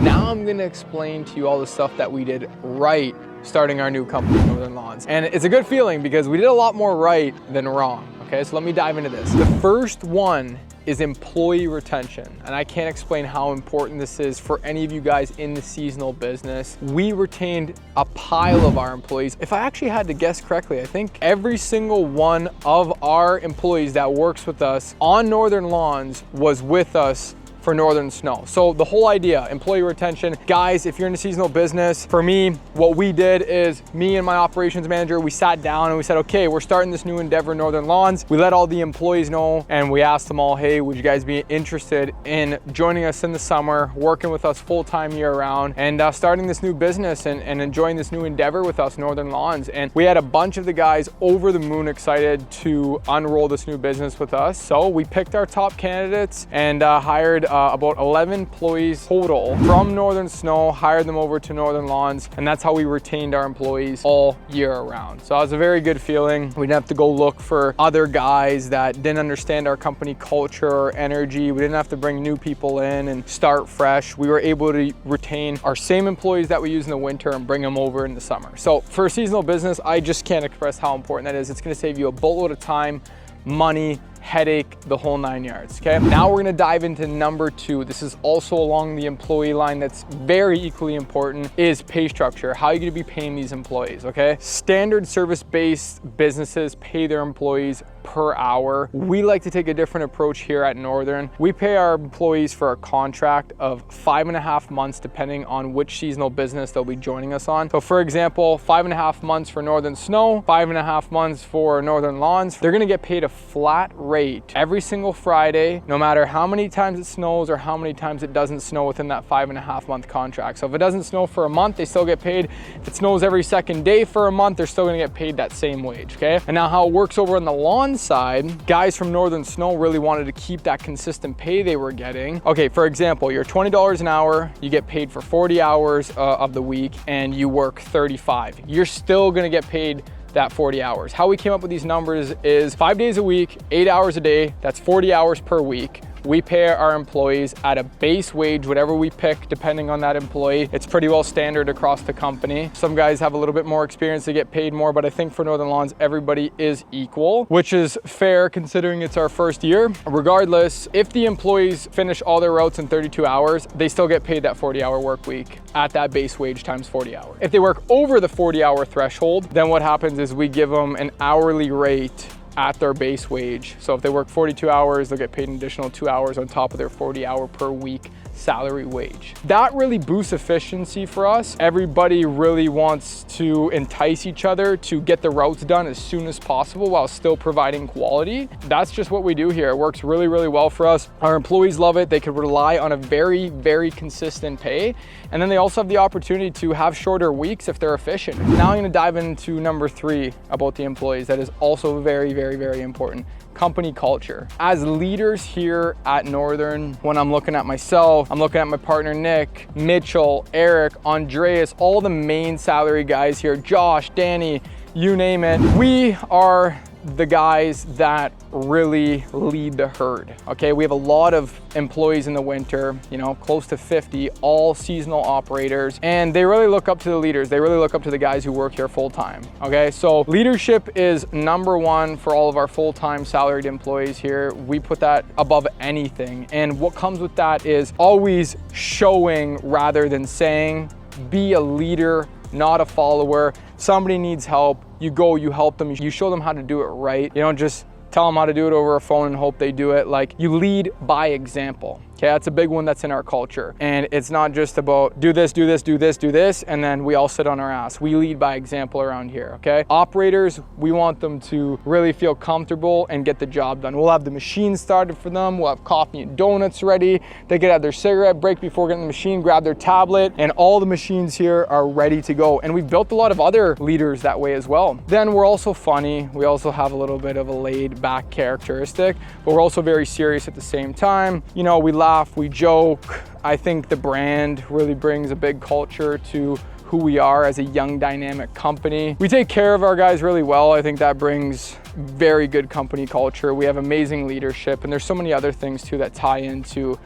Now I'm gonna explain to you all the stuff that we did right starting our new company, Northern Lawns. And it's a good feeling because we did a lot more right than wrong. Okay, so let me dive into this. The first one is employee retention. And I can't explain how important this is for any of you guys in the seasonal business. We retained a pile of our employees. If I actually had to guess correctly, I think every single one of our employees that works with us on Northern Lawns was with us for Northern Snow. So the whole idea, employee retention, guys, if you're in a seasonal business, for me, what we did is me and my operations manager, we sat down and we said, okay, we're starting this new endeavor, Northern Lawns. We let all the employees know and we asked them all, hey, would you guys be interested in joining us in the summer, working with us full-time year round and starting this new business and enjoying this new endeavor with us, Northern Lawns. And we had a bunch of the guys over the moon excited to unroll this new business with us. So we picked our top candidates and hired about 11 employees total from Northern Snow, hired them over to Northern Lawns, and that's how we retained our employees all year around. So it was a very good feeling. We didn't have to go look for other guys that didn't understand our company culture or energy. We didn't have to bring new people in and start fresh. We were able to retain our same employees that we use in the winter and bring them over in the summer. So for a seasonal business, I just can't express how important that is. It's gonna save you a boatload of time, money, headache, the whole 9 yards, okay? Now we're gonna dive into number 2. This is also along the employee line that's very equally important, is pay structure. How are you gonna be paying these employees, okay? Standard service-based businesses pay their employees per hour. We like to take a different approach here at Northern. We pay our employees for a contract of 5.5 months, depending on which seasonal business they'll be joining us on. So for example, 5.5 months for Northern Snow, 5.5 months for Northern Lawns. They're gonna get paid a flat rate every single Friday, no matter how many times it snows or how many times it doesn't snow within that 5.5 month contract. So if it doesn't snow for a month, they still get paid. If it snows every second day for a month, they're still gonna get paid that same wage, okay? And now how it works over on the lawn side, guys from Northern Snow really wanted to keep that consistent pay they were getting. Okay, for example, you're $20 an hour, you get paid for 40 hours of the week and you work 35. You're still gonna get paid that 40 hours. How we came up with these numbers is 5 days a week, 8 hours a day, that's 40 hours per week. We pay our employees at a base wage, whatever we pick, depending on that employee. It's pretty well standard across the company. Some guys have a little bit more experience, they get paid more, but I think for Northern Lawns, everybody is equal, which is fair considering it's our first year. Regardless, if the employees finish all their routes in 32 hours, they still get paid that 40-hour work week at that base wage times 40 hours. If they work over the 40-hour threshold, then what happens is we give them an hourly rate at their base wage. So if they work 42 hours, they'll get paid an additional 2 hours on top of their 40-hour per week salary wage. That really boosts efficiency for us. Everybody really wants to entice each other to get the routes done as soon as possible while still providing quality. That's just what we do here. It works really, really well for us. Our employees love it. They can rely on a very, very consistent pay. And then they also have the opportunity to have shorter weeks if they're efficient. Now I'm gonna dive into number 3 about the employees. That is also very, very, very important. Company culture. As leaders here at Northern, when I'm looking at myself, I'm looking at my partner Nick, Mitchell, Eric, Andreas, all the main salary guys here, Josh, Danny, you name it. We are the guys that really lead the herd, okay? We have a lot of employees in the winter, you know, close to 50, all seasonal operators, and they really look up to the leaders. They really look up to the guys who work here full time, okay? So leadership is number 1 for all of our full-time salaried employees here. We put that above anything, and what comes with that is always showing rather than saying. Be a leader, not a follower. Somebody needs help, you go, you help them, you show them how to do it right. You don't just tell them how to do it over a phone and hope they do it. Like, you lead by example. Okay, that's a big one that's in our culture. And it's not just about do this, do this, do this, do this, and then we all sit on our ass. We lead by example around here, okay? Operators, we want them to really feel comfortable and get the job done. We'll have the machine started for them. We'll have coffee and donuts ready. They can have their cigarette break before getting the machine, grab their tablet, and all the machines here are ready to go. And we've built a lot of other leaders that way as well. Then we're also funny. We also have a little bit of a laid back characteristic, but we're also very serious at the same time. You know, we laugh, we joke. I think the brand really brings a big culture to who we are as a young, dynamic company. We take care of our guys really well. I think that brings very good company culture. We have amazing leadership, and there's so many other things too that tie into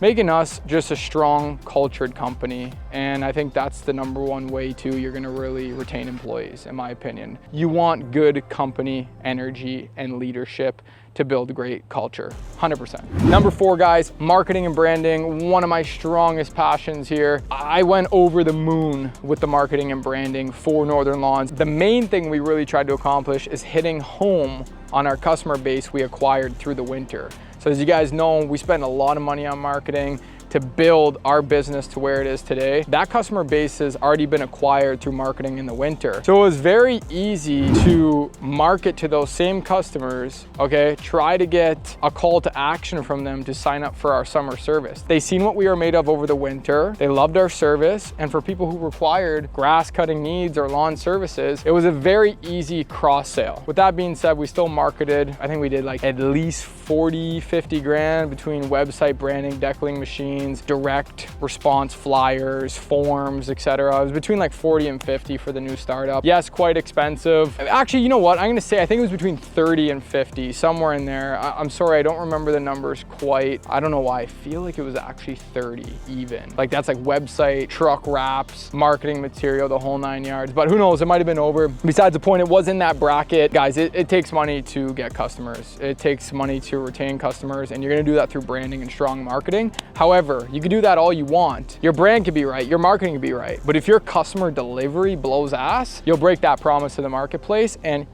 making us just a strong, cultured company. And I think that's the number one way too you're gonna really retain employees, in my opinion. You want good company energy and leadership to build a great culture, 100%. Number 4, guys, marketing and branding, one of my strongest passions here. I went over the moon with the marketing and branding for Northern Lawns. The main thing we really tried to accomplish is hitting home on our customer base we acquired through the winter. So as you guys know, we spent a lot of money on marketing to build our business to where it is today. That customer base has already been acquired through marketing in the winter. So it was very easy to market to those same customers, okay? Try to get a call to action from them to sign up for our summer service. They seen what we were made of over the winter. They loved our service. And for people who required grass cutting needs or lawn services, it was a very easy cross sale. With that being said, we still marketed. I think we did like at least 40, 50 grand between website branding, deckling machines, direct response flyers, forms, etc. It was between like 40 and 50 for the new startup. Yes, quite expensive. Actually, you know what? I'm gonna say, I think it was between 30 and 50, somewhere in there. I'm sorry, I don't remember the numbers quite. I don't know why. I feel like it was actually 30 even. Like that's like website, truck wraps, marketing material, the whole 9 yards. But who knows, it might've been over. Besides the point, it was in that bracket. Guys, it takes money to get customers. It takes money to retain customers, and you're gonna do that through branding and strong marketing. However, you can do that all you want. Your brand could be right, your marketing could be right, but if your customer delivery blows ass, you'll break that promise to the marketplace and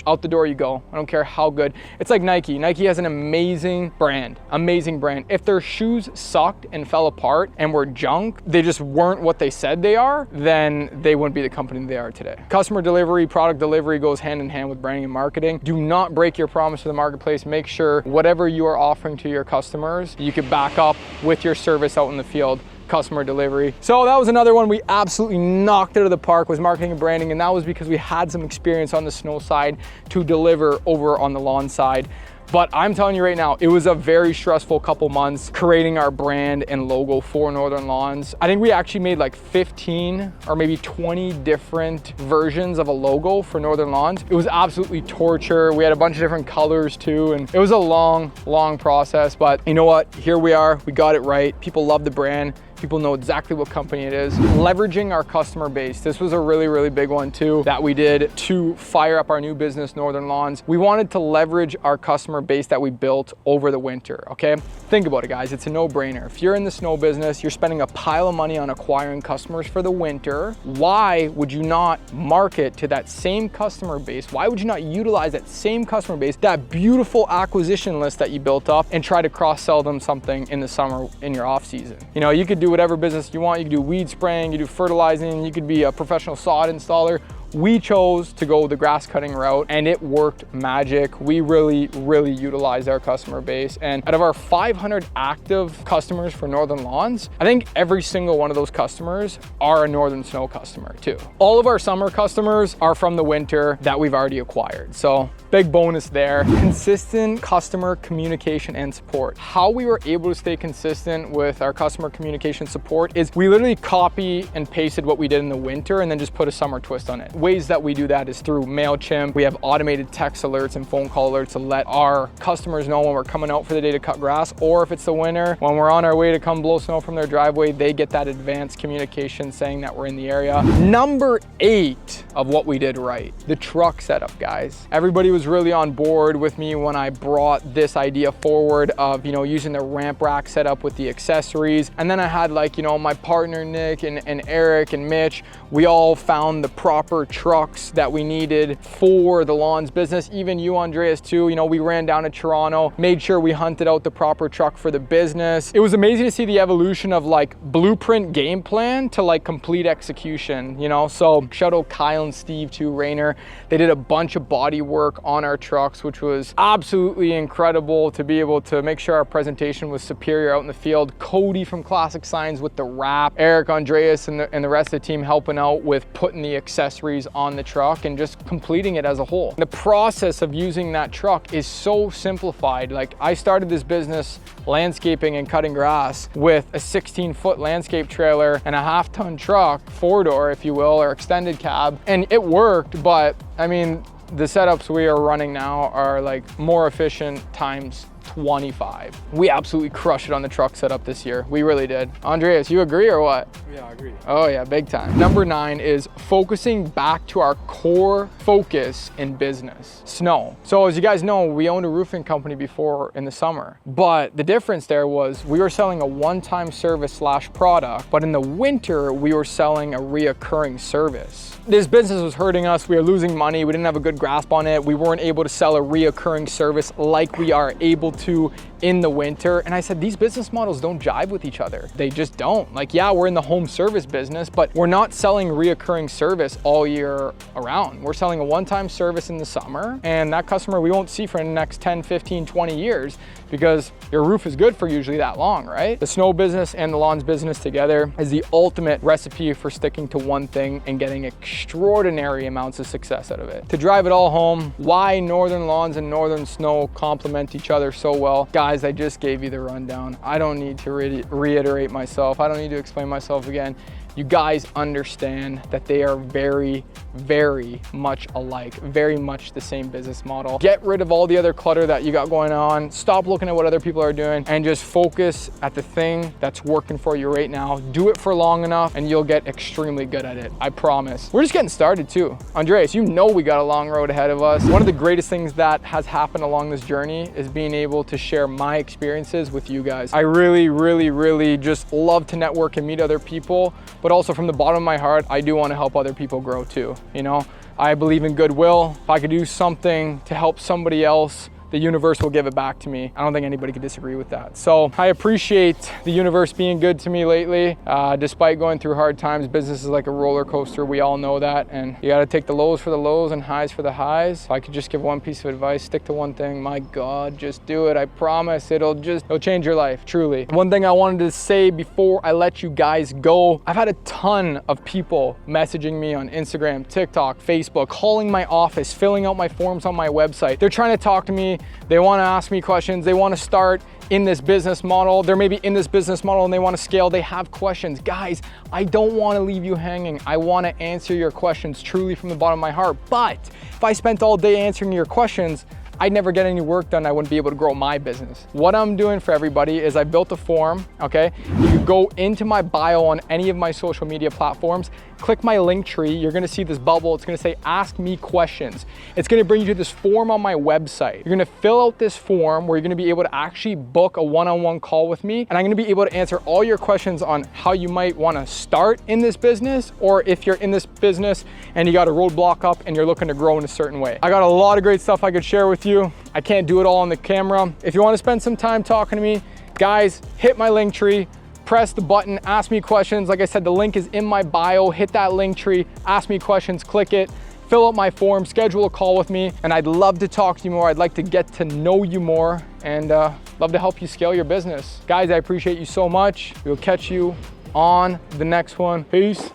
out the door you go. I don't care how good. It's like Nike. Nike has an amazing brand, amazing brand. If their shoes sucked and fell apart and were junk, they just weren't what they said they are, then they wouldn't be the company they are today. Customer delivery, product delivery goes hand in hand with branding and marketing. Do not break your promise to the marketplace. Make sure whatever you are offering to your customers, you can back up with your service out in the field, customer delivery. So that was another one we absolutely knocked out of the park, was marketing and branding, and that was because we had some experience on the snow side to deliver over on the lawn side. But I'm telling you right now, it was a very stressful couple months creating our brand and logo for Northern Lawns. I think we actually made like 15 or maybe 20 different versions of a logo for Northern Lawns. It was absolutely torture. We had a bunch of different colors too, and it was a long process, but you know what? Here we are, we got it right. People love the brand. People know exactly what company it is. Leveraging our customer base. This was a really big one too that we did to fire up our new business, Northern Lawns. We wanted to leverage our customer base that we built over the winter, okay? Think about it, guys. It's a no-brainer. If you're in the snow business, you're spending a pile of money on acquiring customers for the winter. Why would you not market to that same customer base? Why would you not utilize that same customer base, that beautiful acquisition list that you built up, and try to cross-sell them something in the summer in your off season? You know, you could do whatever business you want. You can do weed spraying, you do fertilizing, you could be a professional sod installer. We chose to go the grass cutting route, and it worked magic. We really utilized our customer base. And out of our 500 active customers for Northern Lawns, I think every single one of those customers are a Northern Snow customer too. All of our summer customers are from the winter that we've already acquired. So big bonus there. Consistent customer communication and support. How we were able to stay consistent with our customer communication support is we literally copy and pasted what we did in the winter and then just put a summer twist on it. Ways that we do that is through MailChimp. We have automated text alerts and phone call alerts to let our customers know when we're coming out for the day to cut grass, or if it's the winter, when we're on our way to come blow snow from their driveway, they get that advanced communication saying that we're in the area. Number 8 of what we did right, the truck setup, guys. Everybody was really on board with me when I brought this idea forward of, you know, using the ramp rack setup with the accessories. And then I had like, you know, my partner Nick and Eric and Mitch, we all found the proper trucks that we needed for the lawns business. Even you, Andreas, too. You know, we ran down to Toronto, made sure we hunted out the proper truck for the business. It was amazing to see the evolution of like blueprint game plan to like complete execution, you know? So shout out Kyle and Steve too, Rayner. They did a bunch of body work on our trucks, which was absolutely incredible to be able to make sure our presentation was superior out in the field. Cody from Classic Signs with the wrap, Eric, Andreas, and the rest of the team helping out with putting the accessories on the truck and just completing it as a whole. The process of using that truck is so simplified. Like, I started this business landscaping and cutting grass with a 16-foot landscape trailer and a half-ton truck, 4-door if you will, or extended cab, and it worked. But I mean, the setups we are running now are like more efficient times 25. We absolutely crushed it on the truck setup this year. We really did. Andreas, you agree or what? Yeah, I agree. Oh yeah, big time. Number 9 is focusing back to our core focus in business, snow. So as you guys know, we owned a roofing company before in the summer, but the difference there was we were selling a one-time service / product, but in the winter, we were selling a reoccurring service. This business was hurting us. We were losing money. We didn't have a good grasp on it. We weren't able to sell a reoccurring service like we are able to in the winter. And I said, these business models don't jive with each other. They just don't. Like, yeah, we're in the home service business, but we're not selling reoccurring service all year around. We're selling a one-time service in the summer, and that customer we won't see for the next 10, 15, 20 years because your roof is good for usually that long, right? The snow business and the lawns business together is the ultimate recipe for sticking to one thing and getting extraordinary amounts of success out of it. To drive it all home, why northern lawns and northern snow complement each other so well. Guys, I just gave you the rundown. I don't need to reiterate myself. I don't need to explain myself again. You guys understand that they are very, very much alike, very much the same business model. Get rid of all the other clutter that you got going on. Stop looking at what other people are doing and just focus at the thing that's working for you right now. Do it for long enough and you'll get extremely good at it. I promise. We're just getting started too. Andreas, you know we got a long road ahead of us. One of the greatest things that has happened along this journey is being able to share my experiences with you guys. I really, really, really just love to network and meet other people, but also from the bottom of my heart, I do want to help other people grow too. You know, I believe in goodwill. If I could do something to help somebody else, the universe will give it back to me. I don't think anybody could disagree with that. So I appreciate the universe being good to me lately. Despite going through hard times, business is like a roller coaster. We all know that. And you gotta take the lows for the lows and highs for the highs. If I could just give one piece of advice, stick to one thing. My God, just do it. I promise it'll change your life, truly. One thing I wanted to say before I let you guys go, I've had a ton of people messaging me on Instagram, TikTok, Facebook, calling my office, filling out my forms on my website. They're trying to talk to me. They want to ask me questions. They want to start in this business model. They're maybe in this business model and they want to scale. They have questions. Guys, I don't want to leave you hanging. I want to answer your questions truly from the bottom of my heart. But if I spent all day answering your questions, I'd never get any work done. I wouldn't be able to grow my business. What I'm doing for everybody is I built a form, okay? You go into my bio on any of my social media platforms, click my link tree, you're gonna see this bubble. It's gonna say, ask me questions. It's gonna bring you to this form on my website. You're gonna fill out this form where you're gonna be able to actually book a one-on-one call with me, and I'm gonna be able to answer all your questions on how you might wanna start in this business, or if you're in this business and you got a roadblock up and you're looking to grow in a certain way. I got a lot of great stuff I could share with you. I can't do it all on the camera. If you wanna spend some time talking to me, guys, hit my link tree, press the button, ask me questions. Like I said, the link is in my bio. Hit that link tree, ask me questions, click it, fill out my form, schedule a call with me, and I'd love to talk to you more. I'd like to get to know you more and love to help you scale your business. Guys, I appreciate you so much. We'll catch you on the next one. Peace.